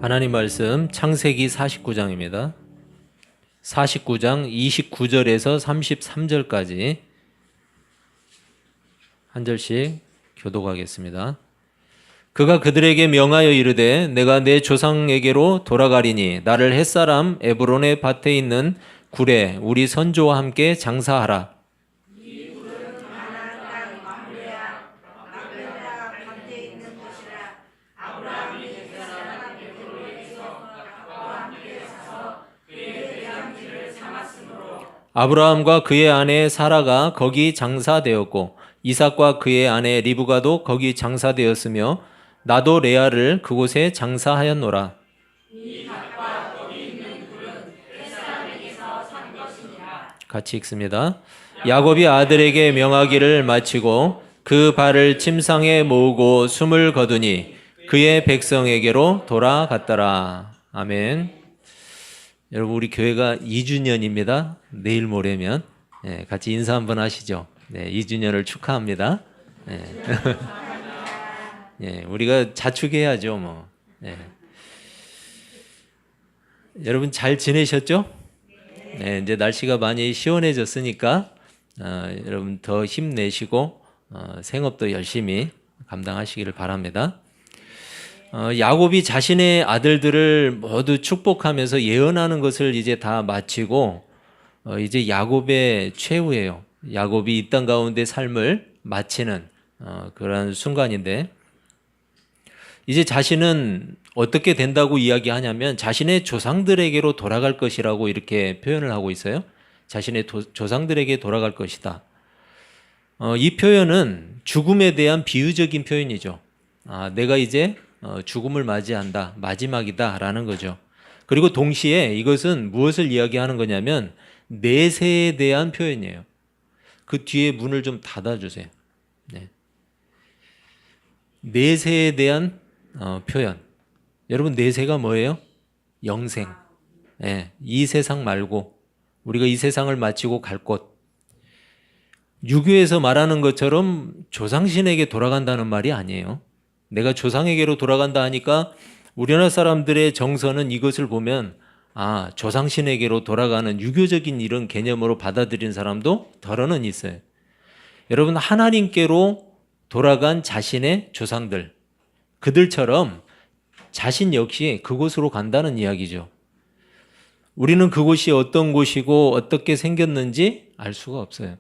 하나님 말씀 창세기 49장입니다. 49장 29절에서 33절까지 한 절씩 교독하겠습니다. 그가 그들에게 명하여 이르되 내가 내 조상에게로 돌아가리니 나를 햇사람 에브론의 밭에 있는 굴에 우리 선조와 함께 장사하라. 아브라함과 그의 아내 사라가 거기 장사되었고 이삭과 그의 아내 리브가도 거기 장사되었으며 나도 레아를 그곳에 장사하였노라. 같이 읽습니다. 야곱이 아들에게 명하기를 마치고 그 발을 침상에 모으고 숨을 거두니 그의 백성에게로 돌아갔더라. 아멘. 여러분, 우리 교회가 2주년입니다. 내일 모레면 같이 인사 한번 하시죠. 2주년을 축하합니다. 우리가 자축해야죠, 뭐. 여러분 잘 지내셨죠? 이제 날씨가 많이 시원해졌으니까 여러분 더 힘내시고 생업도 열심히 감당하시기를 바랍니다. 야곱이 자신의 아들들을 모두 축복하면서 예언하는 것을 이제 다 마치고 이제 야곱의 최후예요. 야곱이 이 땅 가운데 삶을 마치는 그런 순간인데 이제 자신은 어떻게 된다고 이야기하냐면 자신의 조상들에게로 돌아갈 것이라고 이렇게 표현을 하고 있어요. 자신의 조상들에게 돌아갈 것이다. 이 표현은 죽음에 대한 비유적인 표현이죠. 내가 이제 죽음을 맞이한다, 마지막이다 라는 거죠. 그리고 동시에 이것은 무엇을 이야기하는 거냐면 내세에 대한 표현이에요. 그 뒤에 문을 좀 닫아주세요. 내세에 대한 표현. 여러분, 내세가 뭐예요? 영생. 이 세상 말고 우리가 이 세상을 마치고 갈 곳. 유교에서 말하는 것처럼 조상신에게 돌아간다는 말이 아니에요. 내가 조상에게로 돌아간다 하니까 우리나라 사람들의 정서는 이것을 보면 조상신에게로 돌아가는 유교적인 이런 개념으로 받아들인 사람도 덜어는 있어요. 여러분, 하나님께로 돌아간 자신의 조상들, 그들처럼 자신 역시 그곳으로 간다는 이야기죠. 우리는 그곳이 어떤 곳이고 어떻게 생겼는지 알 수가 없어요.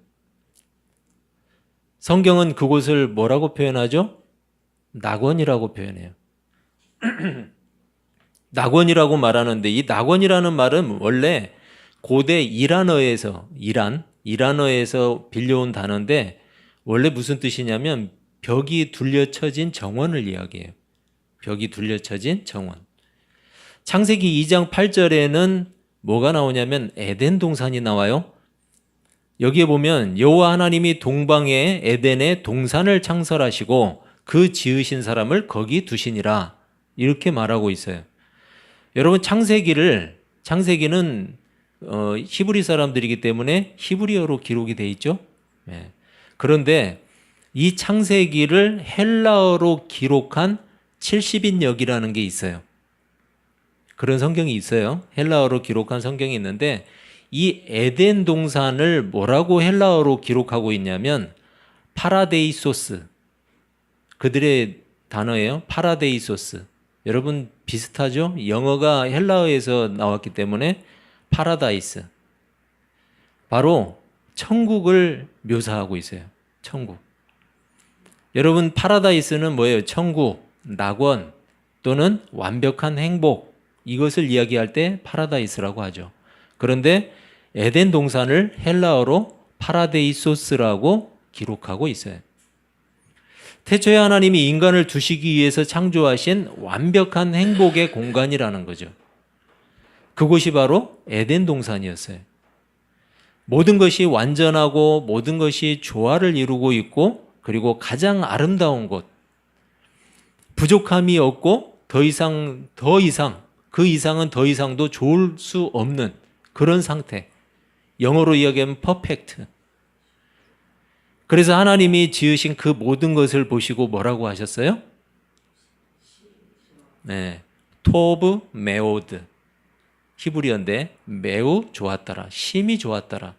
성경은 그곳을 뭐라고 표현하죠? 낙원이라고 표현해요. 낙원이라고 말하는데 이 낙원이라는 말은 원래 고대 이란어에서 빌려온 단어인데 원래 무슨 뜻이냐면 벽이 둘려쳐진 정원을 이야기해요. 벽이 둘려쳐진 정원. 창세기 2장 8절에는 뭐가 나오냐면 에덴 동산이 나와요. 여기에 보면 여호와 하나님이 동방에 에덴에 동산을 창설하시고 그 지으신 사람을 거기 두시니라 이렇게 말하고 있어요. 여러분, 창세기는 히브리 사람들이기 때문에 히브리어로 기록이 돼 있죠. 그런데 이 창세기를 헬라어로 기록한 70인역이라는 게 있어요. 그런 성경이 있어요. 헬라어로 기록한 성경이 있는데 이 에덴 동산을 뭐라고 헬라어로 기록하고 있냐면 파라데이소스. 그들의 단어예요. 파라데이소스. 여러분 비슷하죠? 영어가 헬라어에서 나왔기 때문에 파라다이스. 바로 천국을 묘사하고 있어요. 천국. 여러분, 파라다이스는 뭐예요? 천국, 낙원 또는 완벽한 행복, 이것을 이야기할 때 파라다이스라고 하죠. 그런데 에덴 동산을 헬라어로 파라데이소스라고 기록하고 있어요. 태초에 하나님이 인간을 두시기 위해서 창조하신 완벽한 행복의 공간이라는 거죠. 그곳이 바로 에덴 동산이었어요. 모든 것이 완전하고 모든 것이 조화를 이루고 있고 그리고 가장 아름다운 곳. 부족함이 없고 그 이상은 더 이상도 좋을 수 없는 그런 상태. 영어로 이야기하면 퍼펙트. 그래서 하나님이 지으신 그 모든 것을 보시고 뭐라고 하셨어요? 토브 메오드. 히브리어인데 매우 좋았더라. 심히 좋았더라.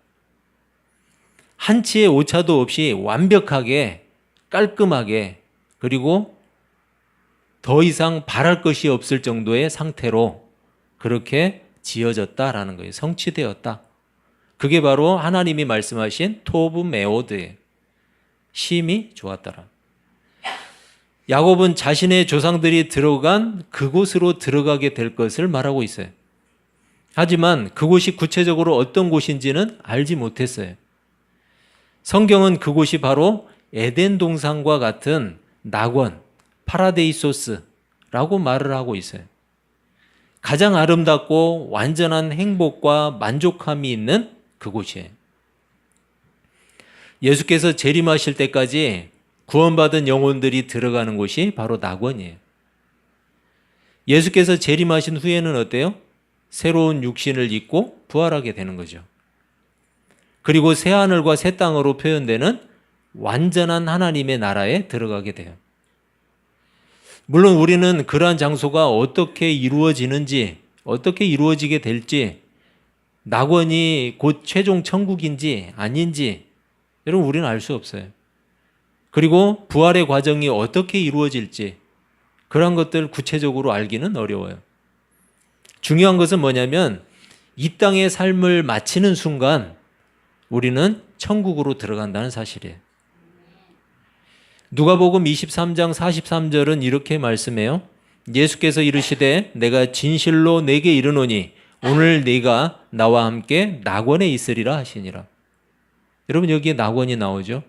한치의 오차도 없이 완벽하게 깔끔하게 그리고 더 이상 바랄 것이 없을 정도의 상태로 그렇게 지어졌다라는 거예요. 성취되었다. 그게 바로 하나님이 말씀하신 토브 메오드예요. 심히 좋았더라. 야곱은 자신의 조상들이 들어간 그곳으로 들어가게 될 것을 말하고 있어요. 하지만 그곳이 구체적으로 어떤 곳인지는 알지 못했어요. 성경은 그곳이 바로 에덴 동산과 같은 낙원, 파라데이소스라고 말을 하고 있어요. 가장 아름답고 완전한 행복과 만족함이 있는 그곳이에요. 예수께서 재림하실 때까지 구원받은 영혼들이 들어가는 곳이 바로 낙원이에요. 예수께서 재림하신 후에는 어때요? 새로운 육신을 입고 부활하게 되는 거죠. 그리고 새 하늘과 새 땅으로 표현되는 완전한 하나님의 나라에 들어가게 돼요. 물론 우리는 그러한 장소가 어떻게 이루어지는지, 어떻게 이루어지게 될지, 낙원이 곧 최종 천국인지 아닌지 여러분 우리는 알 수 없어요. 그리고 부활의 과정이 어떻게 이루어질지 그런 것들 구체적으로 알기는 어려워요. 중요한 것은 뭐냐면 이 땅의 삶을 마치는 순간 우리는 천국으로 들어간다는 사실이에요. 누가복음 23장 43절은 이렇게 말씀해요. 예수께서 이르시되 내가 진실로 내게 이르노니 오늘 네가 나와 함께 낙원에 있으리라 하시니라. 여러분 여기에 낙원이 나오죠.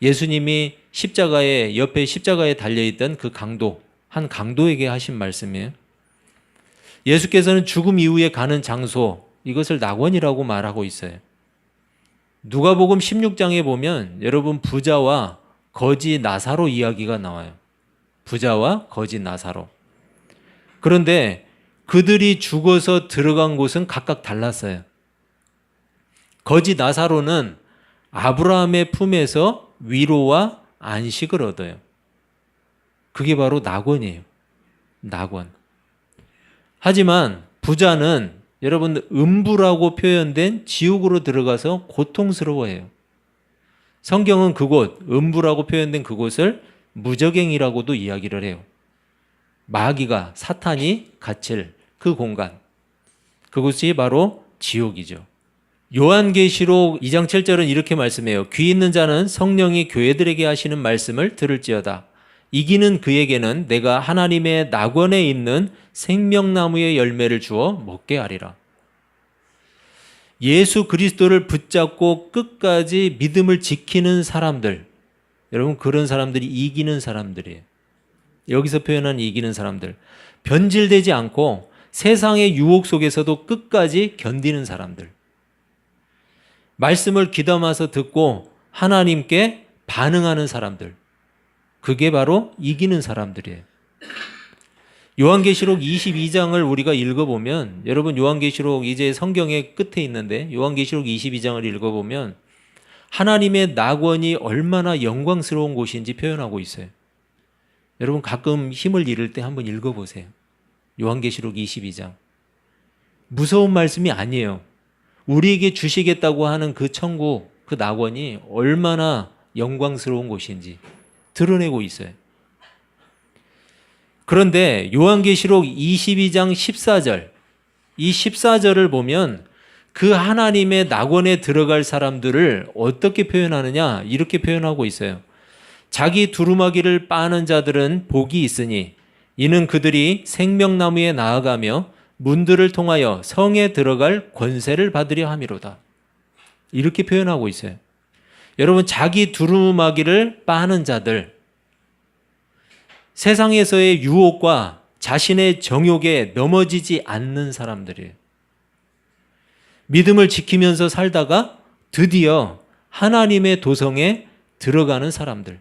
예수님이 십자가에 옆에 십자가에 달려있던 그 강도, 한 강도에게 하신 말씀이에요. 예수께서는 죽음 이후에 가는 장소, 이것을 낙원이라고 말하고 있어요. 누가복음 16장에 보면 여러분 부자와 거지 나사로 이야기가 나와요. 부자와 거지 나사로. 그런데 그들이 죽어서 들어간 곳은 각각 달랐어요. 거지 나사로는 아브라함의 품에서 위로와 안식을 얻어요. 그게 바로 낙원이에요. 낙원. 하지만 부자는 여러분 음부라고 표현된 지옥으로 들어가서 고통스러워해요. 성경은 그곳, 음부라고 표현된 그곳을 무저갱이라고도 이야기를 해요. 마귀가, 사탄이 갇힐 그 공간. 그곳이 바로 지옥이죠. 요한계시록 2장 7절은 이렇게 말씀해요. 귀 있는 자는 성령이 교회들에게 하시는 말씀을 들을지어다. 이기는 그에게는 내가 하나님의 낙원에 있는 생명나무의 열매를 주어 먹게 하리라. 예수 그리스도를 붙잡고 끝까지 믿음을 지키는 사람들, 여러분 그런 사람들이 이기는 사람들이에요. 여기서 표현한 이기는 사람들, 변질되지 않고 세상의 유혹 속에서도 끝까지 견디는 사람들, 말씀을 귀담아서 듣고 하나님께 반응하는 사람들, 그게 바로 이기는 사람들이에요. 요한계시록 22장을 우리가 읽어보면, 여러분 요한계시록 이제 성경의 끝에 있는데 요한계시록 22장을 읽어보면 하나님의 낙원이 얼마나 영광스러운 곳인지 표현하고 있어요. 여러분 가끔 힘을 잃을 때 한번 읽어보세요. 요한계시록 22장. 무서운 말씀이 아니에요. 우리에게 주시겠다고 하는 그 천국, 그 낙원이 얼마나 영광스러운 곳인지 드러내고 있어요. 그런데 요한계시록 22장 14절, 이 14절을 보면 그 하나님의 낙원에 들어갈 사람들을 어떻게 표현하느냐, 이렇게 표현하고 있어요. 자기 두루마기를 빠는 자들은 복이 있으니 이는 그들이 생명나무에 나아가며 문들을 통하여 성에 들어갈 권세를 받으려 함이로다. 이렇게 표현하고 있어요. 여러분 자기 두루마기를 빠는 자들, 세상에서의 유혹과 자신의 정욕에 넘어지지 않는 사람들이에요. 믿음을 지키면서 살다가 드디어 하나님의 도성에 들어가는 사람들.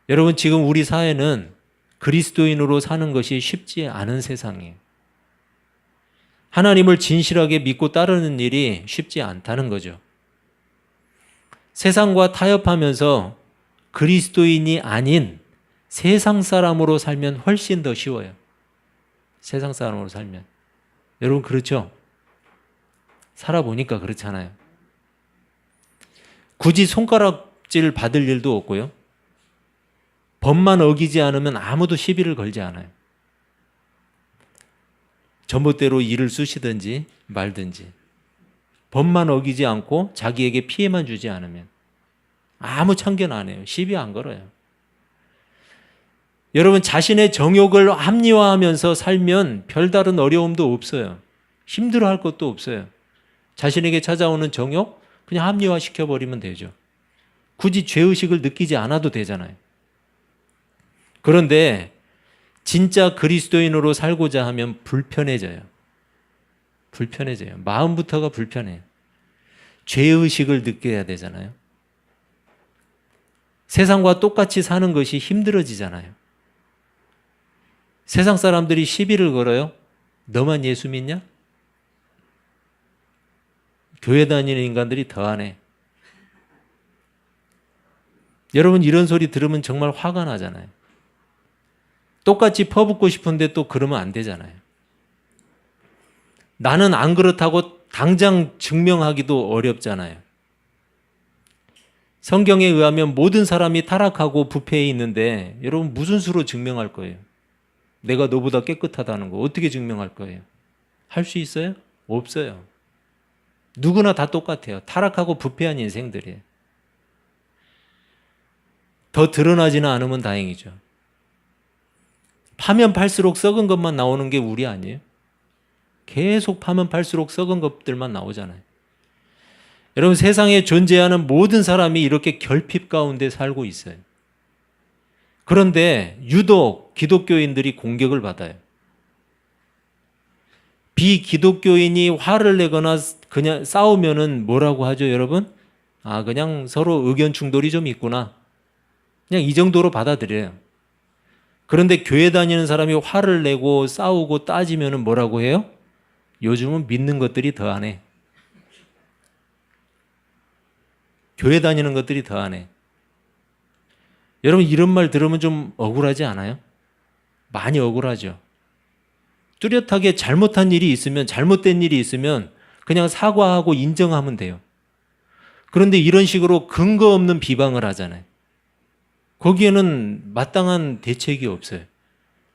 여러분 지금 우리 사회는 그리스도인으로 사는 것이 쉽지 않은 세상이에요. 하나님을 진실하게 믿고 따르는 일이 쉽지 않다는 거죠. 세상과 타협하면서 그리스도인이 아닌 세상 사람으로 살면 훨씬 더 쉬워요. 세상 사람으로 살면. 여러분 그렇죠? 살아보니까 그렇잖아요. 굳이 손가락질 받을 일도 없고요. 법만 어기지 않으면 아무도 시비를 걸지 않아요. 전봇대로 일을 쑤시든지 말든지. 법만 어기지 않고 자기에게 피해만 주지 않으면 아무 참견 안 해요. 시비 안 걸어요. 여러분 자신의 정욕을 합리화하면서 살면 별다른 어려움도 없어요. 힘들어할 것도 없어요. 자신에게 찾아오는 정욕 그냥 합리화시켜버리면 되죠. 굳이 죄의식을 느끼지 않아도 되잖아요. 그런데 진짜 그리스도인으로 살고자 하면 불편해져요. 불편해져요. 마음부터가 불편해요. 죄의식을 느껴야 되잖아요. 세상과 똑같이 사는 것이 힘들어지잖아요. 세상 사람들이 시비를 걸어요. 너만 예수 믿냐? 교회 다니는 인간들이 더하네. 여러분 이런 소리 들으면 정말 화가 나잖아요. 똑같이 퍼붓고 싶은데 또 그러면 안 되잖아요. 나는 안 그렇다고 당장 증명하기도 어렵잖아요. 성경에 의하면 모든 사람이 타락하고 부패해 있는데 여러분 무슨 수로 증명할 거예요? 내가 너보다 깨끗하다는 거 어떻게 증명할 거예요? 할 수 있어요? 없어요. 누구나 다 똑같아요. 타락하고 부패한 인생들이에요. 더 드러나지는 않으면 다행이죠. 파면 팔수록 썩은 것만 나오는 게 우리 아니에요? 계속 파면 팔수록 썩은 것들만 나오잖아요. 여러분 세상에 존재하는 모든 사람이 이렇게 결핍 가운데 살고 있어요. 그런데 유독 기독교인들이 공격을 받아요. 비기독교인이 화를 내거나 그냥 싸우면은 뭐라고 하죠, 여러분? 아, 그냥 서로 의견 충돌이 좀 있구나. 그냥 이 정도로 받아들여요. 그런데 교회 다니는 사람이 화를 내고 싸우고 따지면은 뭐라고 해요? 요즘은 믿는 것들이 더하네. 교회 다니는 것들이 더하네. 여러분 이런 말 들으면 좀 억울하지 않아요? 많이 억울하죠. 뚜렷하게 잘못한 일이 있으면 잘못된 일이 있으면 그냥 사과하고 인정하면 돼요. 그런데 이런 식으로 근거 없는 비방을 하잖아요. 거기에는 마땅한 대책이 없어요.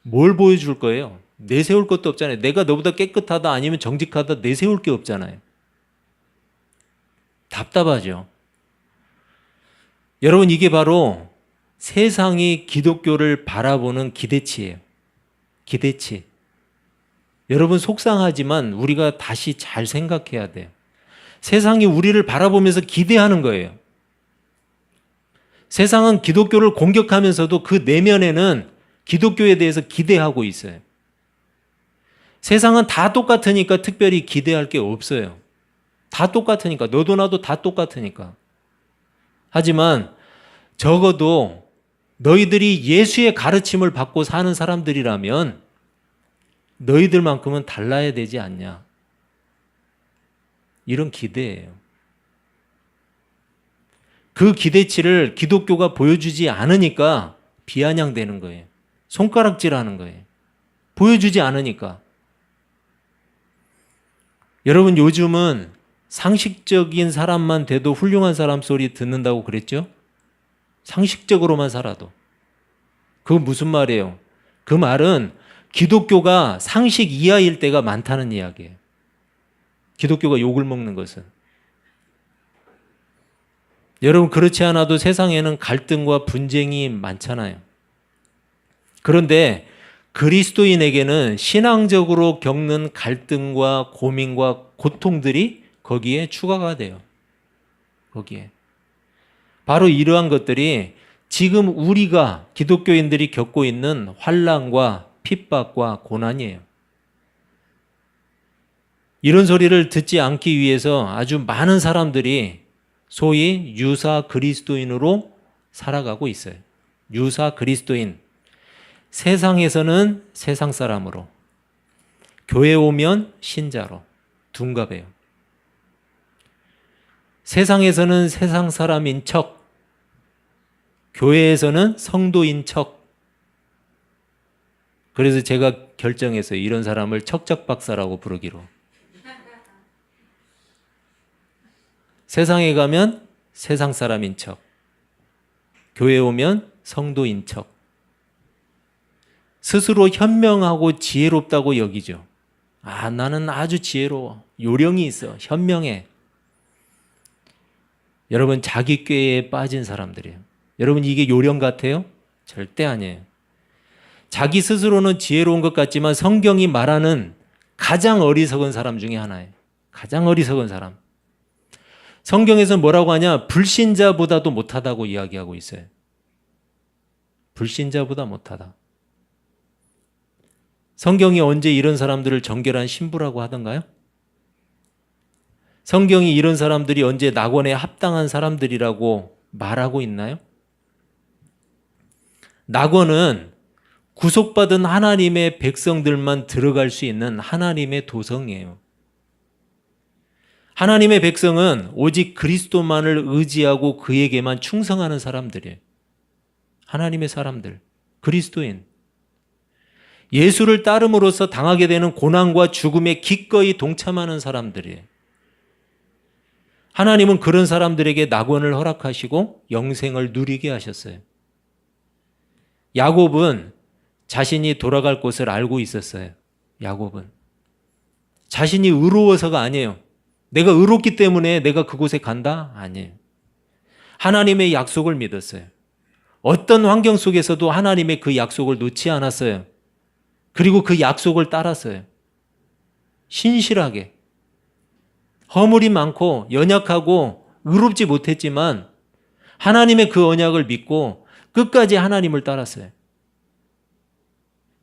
뭘 보여줄 거예요? 내세울 것도 없잖아요. 내가 너보다 깨끗하다 아니면 정직하다 내세울 게 없잖아요. 답답하죠. 여러분 이게 바로 세상이 기독교를 바라보는 기대치예요. 기대치. 여러분 속상하지만 우리가 다시 잘 생각해야 돼요. 세상이 우리를 바라보면서 기대하는 거예요. 세상은 기독교를 공격하면서도 그 내면에는 기독교에 대해서 기대하고 있어요. 세상은 다 똑같으니까 특별히 기대할 게 없어요. 다 똑같으니까. 너도 나도 다 똑같으니까. 하지만 적어도 너희들이 예수의 가르침을 받고 사는 사람들이라면 너희들만큼은 달라야 되지 않냐. 이런 기대예요. 그 기대치를 기독교가 보여주지 않으니까 비아냥대는 거예요. 손가락질하는 거예요. 보여주지 않으니까. 여러분 요즘은 상식적인 사람만 돼도 훌륭한 사람 소리 듣는다고 그랬죠? 상식적으로만 살아도. 그건 무슨 말이에요? 그 말은 기독교가 상식 이하일 때가 많다는 이야기예요. 기독교가 욕을 먹는 것은. 여러분 그렇지 않아도 세상에는 갈등과 분쟁이 많잖아요. 그런데 그리스도인에게는 신앙적으로 겪는 갈등과 고민과 고통들이 거기에 추가가 돼요. 거기에. 바로 이러한 것들이 지금 우리가 기독교인들이 겪고 있는 환난과 핍박과 고난이에요. 이런 소리를 듣지 않기 위해서 아주 많은 사람들이 소위 유사 그리스도인으로 살아가고 있어요. 유사 그리스도인. 세상에서는 세상 사람으로, 교회 오면 신자로 둔갑해요. 세상에서는 세상 사람인 척, 교회에서는 성도인 척 그래서 제가 결정했어요. 이런 사람을 척척박사라고 부르기로. 세상에 가면 세상 사람인 척, 교회 오면 성도인 척, 스스로 현명하고 지혜롭다고 여기죠. 아, 나는 아주 지혜로워. 요령이 있어. 현명해. 여러분, 자기 꾀에 빠진 사람들이에요. 여러분, 이게 요령 같아요? 절대 아니에요. 자기 스스로는 지혜로운 것 같지만 성경이 말하는 가장 어리석은 사람 중에 하나예요. 가장 어리석은 사람. 성경에서 뭐라고 하냐? 불신자보다도 못하다고 이야기하고 있어요. 불신자보다 못하다. 성경이 언제 이런 사람들을 정결한 신부라고 하던가요? 성경이 이런 사람들이 언제 낙원에 합당한 사람들이라고 말하고 있나요? 낙원은 구속받은 하나님의 백성들만 들어갈 수 있는 하나님의 도성이에요. 하나님의 백성은 오직 그리스도만을 의지하고 그에게만 충성하는 사람들이에요. 하나님의 사람들, 그리스도인. 예수를 따름으로써 당하게 되는 고난과 죽음에 기꺼이 동참하는 사람들이에요. 하나님은 그런 사람들에게 낙원을 허락하시고 영생을 누리게 하셨어요. 야곱은 자신이 돌아갈 곳을 알고 있었어요. 야곱은. 자신이 의로워서가 아니에요. 내가 의롭기 때문에 내가 그곳에 간다? 아니에요. 하나님의 약속을 믿었어요. 어떤 환경 속에서도 하나님의 그 약속을 놓지 않았어요. 그리고 그 약속을 따랐어요. 신실하게. 허물이 많고 연약하고 의롭지 못했지만 하나님의 그 언약을 믿고 끝까지 하나님을 따랐어요.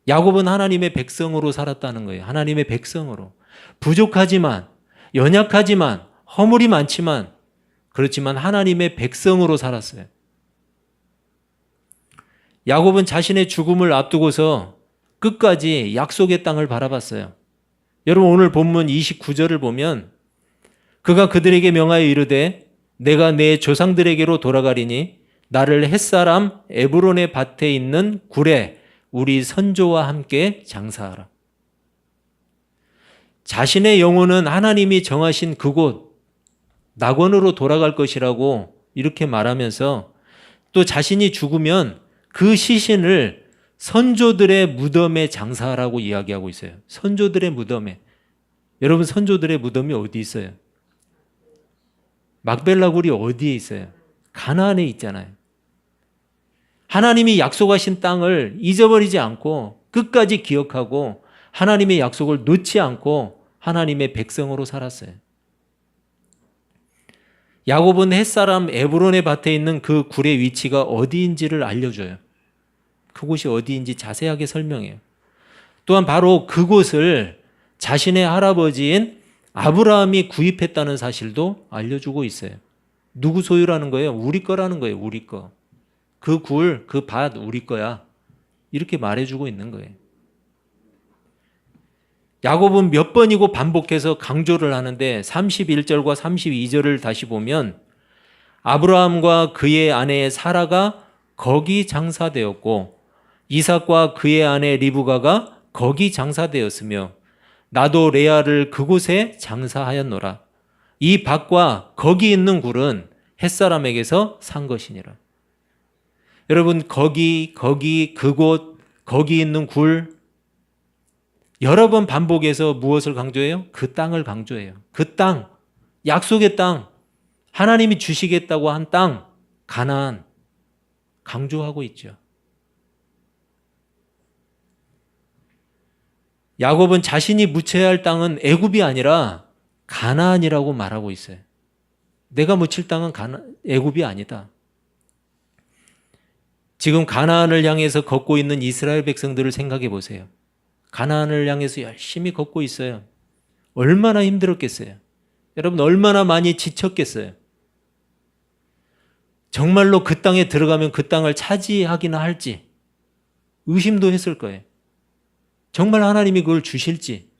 야곱은 하나님의 백성으로 살았다는 거예요. 하나님의 백성으로. 부족하지만, 연약하지만, 허물이 많지만, 그렇지만 하나님의 백성으로 살았어요. 야곱은 자신의 죽음을 앞두고서 끝까지 약속의 땅을 바라봤어요. 여러분, 오늘 본문 29절을 보면 그가 그들에게 명하여 이르되 내가 내 조상들에게로 돌아가리니 나를 햇사람 에브론의 밭에 있는 굴에 우리 선조와 함께 장사하라. 자신의 영혼은 하나님이 정하신 그곳 낙원으로 돌아갈 것이라고 이렇게 말하면서 또 자신이 죽으면 그 시신을 선조들의 무덤에 장사하라고 이야기하고 있어요. 선조들의 무덤에. 여러분, 선조들의 무덤이 어디 있어요? 막벨라 굴이 어디에 있어요? 가나안에 있잖아요. 하나님이 약속하신 땅을 잊어버리지 않고 끝까지 기억하고 하나님의 약속을 놓지 않고 하나님의 백성으로 살았어요. 야곱은 햇사람 에브론의 밭에 있는 그 굴의 위치가 어디인지를 알려줘요. 그곳이 어디인지 자세하게 설명해요. 또한 바로 그곳을 자신의 할아버지인 아브라함이 구입했다는 사실도 알려주고 있어요. 누구 소유라는 거예요? 우리 거라는 거예요. 우리 거. 그 굴, 그 밭 우리 거야. 이렇게 말해주고 있는 거예요. 야곱은 몇 번이고 반복해서 강조를 하는데 31절과 32절을 다시 보면 아브라함과 그의 아내 사라가 거기 장사되었고 이삭과 그의 아내 리브가가 거기 장사되었으며 나도 레아를 그곳에 장사하였노라. 이 밭과 거기 있는 굴은 햇사람에게서 산 것이니라. 여러분, 거기, 그곳, 거기 있는 굴 여러 번 반복해서 무엇을 강조해요? 그 땅을 강조해요. 그 땅, 약속의 땅, 하나님이 주시겠다고 한 땅, 가나안 강조하고 있죠. 야곱은 자신이 묻혀야 할 땅은 애굽이 아니라 가나안이라고 말하고 있어요. 내가 묻힐 땅은 애굽이 아니다. 지금 가나안을 향해서 걷고 있는 이스라엘 백성들을 생각해 보세요. 가나안을 향해서 열심히 걷고 있어요. 얼마나 힘들었겠어요. 여러분, 얼마나 많이 지쳤겠어요. 정말로 그 땅에 들어가면 그 땅을 차지하기나 할지 의심도 했을 거예요. 정말 하나님이 그걸 주실지.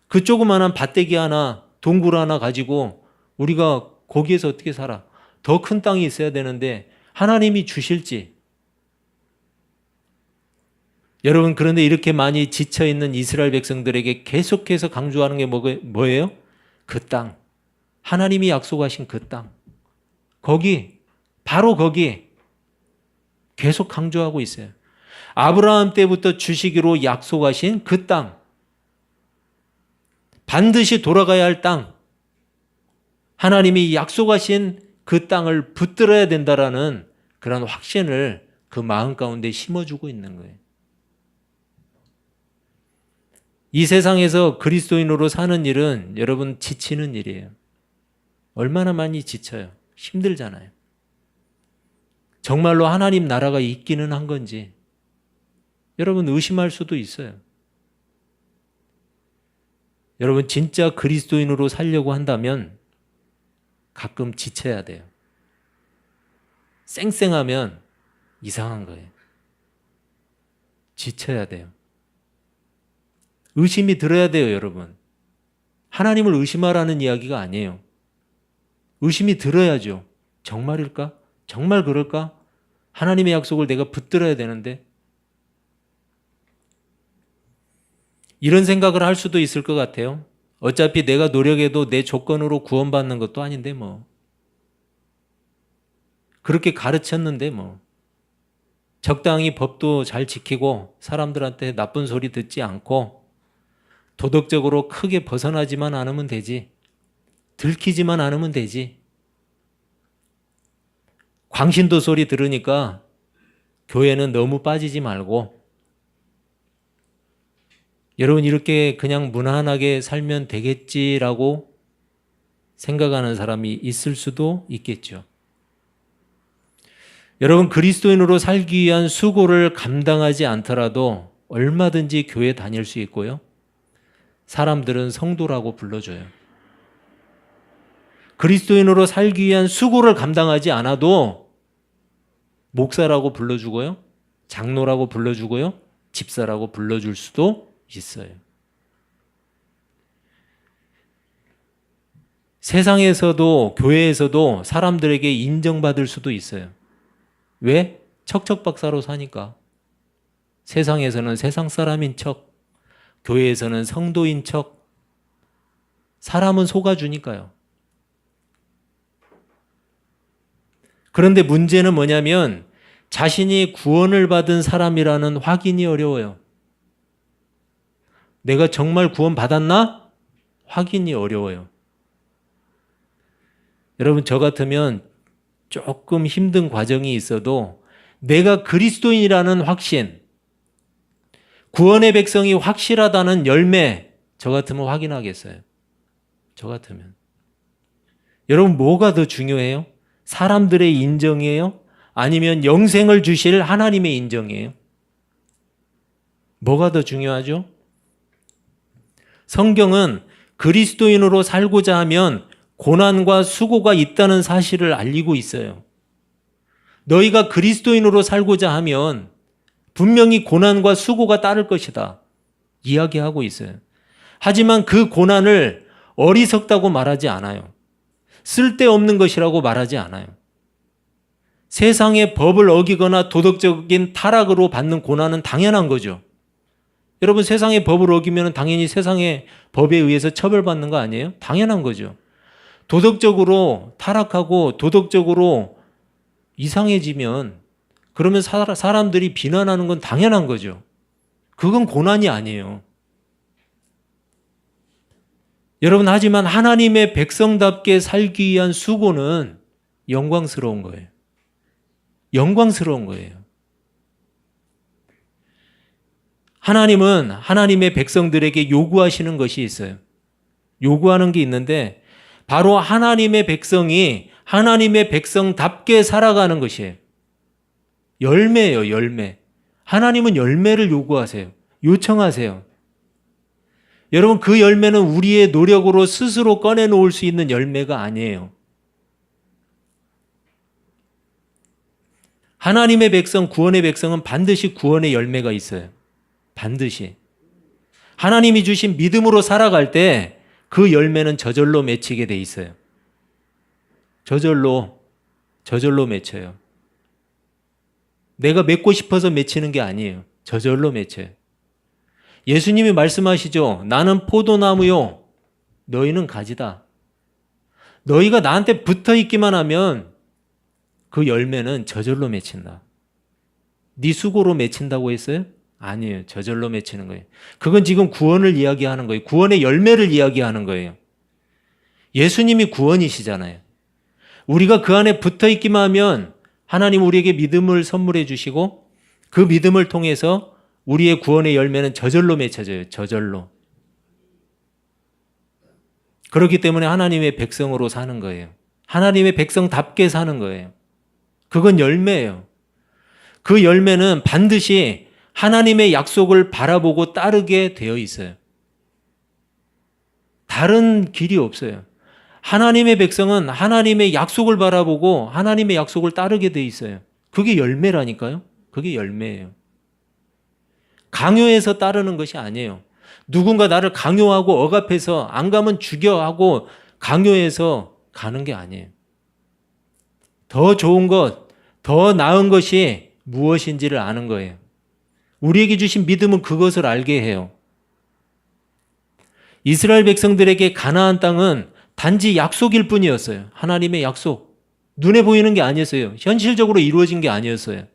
그 조그마한 밭대기 하나, 동굴 하나 가지고 우리가 거기에서 어떻게 살아? 더 큰 땅이 있어야 되는데 하나님이 주실지. 여러분, 그런데 이렇게 많이 지쳐있는 이스라엘 백성들에게 계속해서 강조하는 게 뭐예요? 그 땅. 하나님이 약속하신 그 땅. 거기, 바로 거기 계속 강조하고 있어요. 아브라함 때부터 주시기로 약속하신 그 땅. 반드시 돌아가야 할 땅. 하나님이 약속하신 그 땅을 붙들어야 된다라는 그런 확신을 그 마음 가운데 심어주고 있는 거예요. 이 세상에서 그리스도인으로 사는 일은 여러분 지치는 일이에요. 얼마나 많이 지쳐요. 힘들잖아요. 정말로 하나님 나라가 있기는 한 건지 여러분 의심할 수도 있어요. 여러분 진짜 그리스도인으로 살려고 한다면 가끔 지쳐야 돼요. 쌩쌩하면 이상한 거예요. 지쳐야 돼요. 의심이 들어야 돼요, 여러분. 하나님을 의심하라는 이야기가 아니에요. 의심이 들어야죠. 정말일까? 정말 그럴까? 하나님의 약속을 내가 붙들어야 되는데. 이런 생각을 할 수도 있을 것 같아요. 어차피 내가 노력해도 내 조건으로 구원받는 것도 아닌데 뭐. 그렇게 가르쳤는데 뭐. 적당히 법도 잘 지키고 사람들한테 나쁜 소리 듣지 않고 도덕적으로 크게 벗어나지만 않으면 되지. 들키지만 않으면 되지. 광신도 소리 들으니까 교회는 너무 빠지지 말고 여러분 이렇게 그냥 무난하게 살면 되겠지라고 생각하는 사람이 있을 수도 있겠죠. 여러분 그리스도인으로 살기 위한 수고를 감당하지 않더라도 얼마든지 교회 다닐 수 있고요. 사람들은 성도라고 불러줘요. 그리스도인으로 살기 위한 수고를 감당하지 않아도 목사라고 불러주고요. 장로라고 불러주고요. 집사라고 불러줄 수도 있어요. 세상에서도 교회에서도 사람들에게 인정받을 수도 있어요. 왜? 척척박사로 사니까. 세상에서는 세상 사람인 척, 교회에서는 성도인 척, 사람은 속아주니까요. 그런데 문제는 뭐냐면 자신이 구원을 받은 사람이라는 확인이 어려워요. 내가 정말 구원받았나? 확인이 어려워요. 여러분 저 같으면 조금 힘든 과정이 있어도 내가 그리스도인이라는 확신, 구원의 백성이 확실하다는 열매, 저 같으면 확인하겠어요. 저 같으면. 여러분 뭐가 더 중요해요? 사람들의 인정이에요? 아니면 영생을 주실 하나님의 인정이에요? 뭐가 더 중요하죠? 성경은 그리스도인으로 살고자 하면 고난과 수고가 있다는 사실을 알리고 있어요. 너희가 그리스도인으로 살고자 하면 분명히 고난과 수고가 따를 것이다. 이야기하고 있어요. 하지만 그 고난을 어리석다고 말하지 않아요. 쓸데없는 것이라고 말하지 않아요. 세상의 법을 어기거나 도덕적인 타락으로 받는 고난은 당연한 거죠. 여러분 세상의 법을 어기면 당연히 세상의 법에 의해서 처벌받는 거 아니에요? 당연한 거죠. 도덕적으로 타락하고 도덕적으로 이상해지면 그러면 사람들이 비난하는 건 당연한 거죠. 그건 고난이 아니에요. 여러분 하지만 하나님의 백성답게 살기 위한 수고는 영광스러운 거예요. 영광스러운 거예요. 하나님은 하나님의 백성들에게 요구하시는 것이 있어요. 요구하는 게 있는데 바로 하나님의 백성이 하나님의 백성답게 살아가는 것이에요. 열매예요, 열매. 하나님은 열매를 요구하세요. 요청하세요. 여러분 그 열매는 우리의 노력으로 스스로 꺼내놓을 수 있는 열매가 아니에요. 하나님의 백성, 구원의 백성은 반드시 구원의 열매가 있어요. 반드시. 하나님이 주신 믿음으로 살아갈 때 그 열매는 저절로 맺히게 돼 있어요. 저절로 맺혀요. 내가 맺고 싶어서 맺히는 게 아니에요. 저절로 맺혀요. 예수님이 말씀하시죠. 나는 포도나무요. 너희는 가지다. 너희가 나한테 붙어 있기만 하면 그 열매는 저절로 맺힌다. 네 수고로 맺힌다고 했어요? 아니에요. 저절로 맺히는 거예요. 그건 지금 구원을 이야기하는 거예요. 구원의 열매를 이야기하는 거예요. 예수님이 구원이시잖아요. 우리가 그 안에 붙어 있기만 하면 하나님 우리에게 믿음을 선물해 주시고 그 믿음을 통해서 우리의 구원의 열매는 저절로 맺혀져요. 저절로. 그렇기 때문에 하나님의 백성으로 사는 거예요. 하나님의 백성답게 사는 거예요. 그건 열매예요. 그 열매는 반드시 하나님의 약속을 바라보고 따르게 되어 있어요. 다른 길이 없어요. 하나님의 백성은 하나님의 약속을 바라보고 하나님의 약속을 따르게 되어 있어요. 그게 열매라니까요. 그게 열매예요. 강요해서 따르는 것이 아니에요. 누군가 나를 강요하고 억압해서 안 가면 죽여 하고 강요해서 가는 게 아니에요. 더 좋은 것, 더 나은 것이 무엇인지를 아는 거예요. 우리에게 주신 믿음은 그것을 알게 해요. 이스라엘 백성들에게 가나안 땅은 단지 약속일 뿐이었어요. 하나님의 약속. 눈에 보이는 게 아니었어요. 현실적으로 이루어진 게 아니었어요.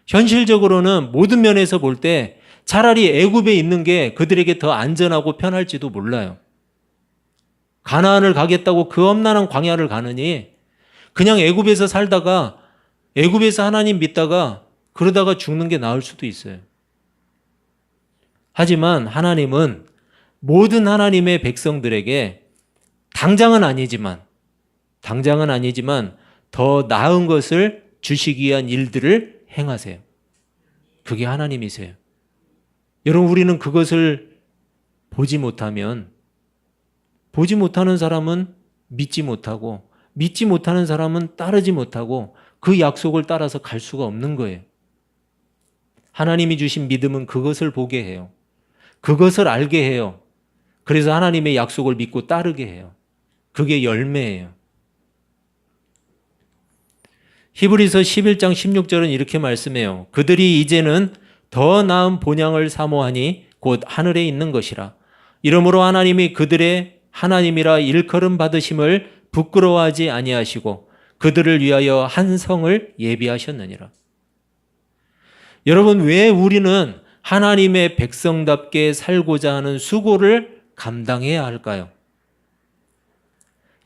현실적으로는 모든 면에서 볼 때 차라리 애굽에 있는 게 그들에게 더 안전하고 편할지도 몰라요. 가나안을 가겠다고 그 험난한 광야를 가느니 그냥 애굽에서 살다가 애굽에서 하나님 믿다가 그러다가 죽는 게 나을 수도 있어요. 하지만 하나님은 모든 하나님의 백성들에게 당장은 아니지만 더 나은 것을 주시기 위한 일들을 행하세요. 그게 하나님이세요. 여러분, 우리는 그것을 보지 못하면 보지 못하는 사람은 믿지 못하고 믿지 못하는 사람은 따르지 못하고 그 약속을 따라서 갈 수가 없는 거예요. 하나님이 주신 믿음은 그것을 보게 해요. 그것을 알게 해요. 그래서 하나님의 약속을 믿고 따르게 해요. 그게 열매예요. 히브리서 11장 16절은 이렇게 말씀해요. 그들이 이제는 더 나은 본향을 사모하니 곧 하늘에 있는 것이라. 이러므로 하나님이 그들의 하나님이라 일컬음 받으심을 부끄러워하지 아니하시고 그들을 위하여 한 성을 예비하셨느니라. 여러분, 왜 우리는 하나님의 백성답게 살고자 하는 수고를 감당해야 할까요?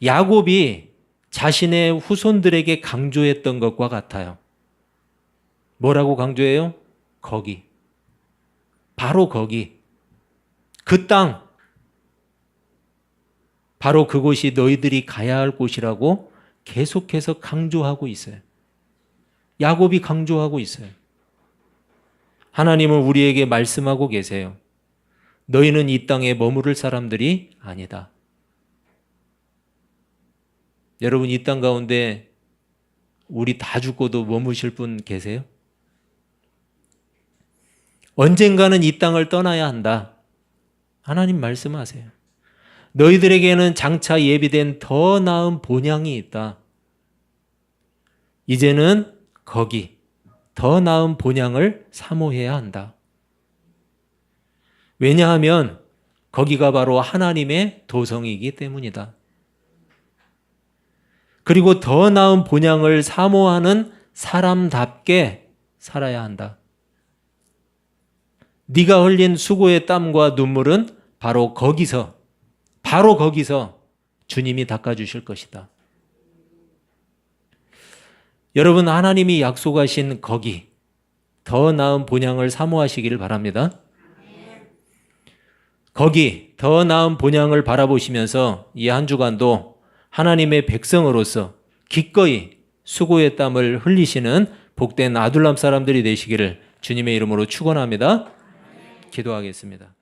야곱이 자신의 후손들에게 강조했던 것과 같아요. 뭐라고 강조해요? 거기. 바로 거기. 그 땅. 바로 그곳이 너희들이 가야 할 곳이라고 계속해서 강조하고 있어요. 야곱이 강조하고 있어요. 하나님은 우리에게 말씀하고 계세요. 너희는 이 땅에 머무를 사람들이 아니다. 여러분, 이 땅 가운데 우리 다 죽고도 머무실 분 계세요? 언젠가는 이 땅을 떠나야 한다. 하나님 말씀하세요. 너희들에게는 장차 예비된 더 나은 본향이 있다. 이제는 거기 더 나은 본향을 사모해야 한다. 왜냐하면 거기가 바로 하나님의 도성이기 때문이다. 그리고 더 나은 본향을 사모하는 사람답게 살아야 한다. 네가 흘린 수고의 땀과 눈물은 바로 거기서 주님이 닦아주실 것이다. 여러분, 하나님이 약속하신 거기 더 나은 본향을 사모하시기를 바랍니다. 거기 더 나은 본향을 바라보시면서 이 한 주간도 하나님의 백성으로서 기꺼이 수고의 땀을 흘리시는 복된 아둘람 사람들이 되시기를 주님의 이름으로 축원합니다. 기도하겠습니다.